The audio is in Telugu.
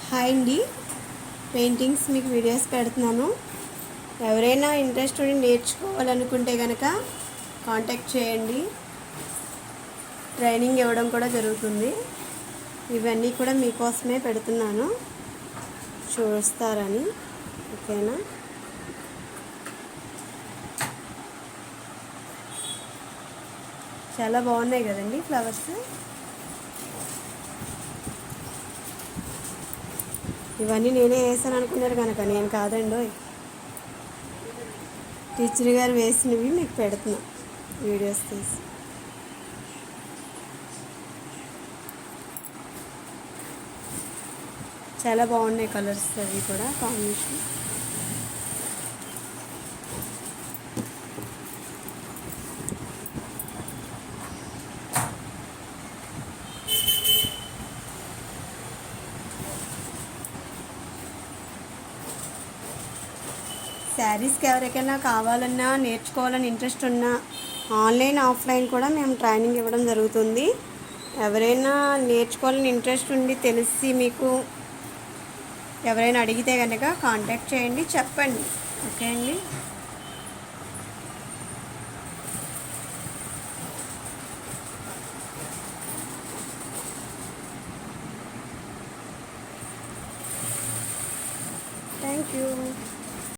హాయ్ అండి, పెయింటింగ్స్ మీకు వీడియోస్ పెడుతున్నాను. ఎవరైనా ఇంట్రెస్ట్ ఉండి నేర్చుకోవాలనుకుంటే కనుక కాంటాక్ట్ చేయండి. ట్రైనింగ్ ఇవ్వడం కూడా జరుగుతుంది. ఇవన్నీ కూడా మీకోసమే పెడుతున్నాను, చూస్తారని. ఓకేనా? చాలా బాగున్నాయి కదండి ఫ్లవర్స్. ఇవన్నీ నేనే వేసాను అనుకున్నారు కనుక నేను కాదండి, టీచర్ గారు వేసినవి మీకు పెడుతున్నా వీడియోస్ తీసి. చాలా బాగున్నాయి కలర్స్, అవి కూడా కాంబినేషన్. శారీస్కి ఎవరికైనా కావాలన్నా, నేర్చుకోవాలని ఇంట్రెస్ట్ ఉన్నా, ఆన్లైన్ ఆఫ్లైన్ కూడా మేము ట్రైనింగ్ ఇవ్వడం జరుగుతుంది. ఎవరైనా నేర్చుకోవాలని ఇంట్రెస్ట్ ఉండి తెలిసి మీకు ఎవరైనా అడిగితే కనుక కాంటాక్ట్ చేయండి, చెప్పండి. ఓకే అండి. Thank you.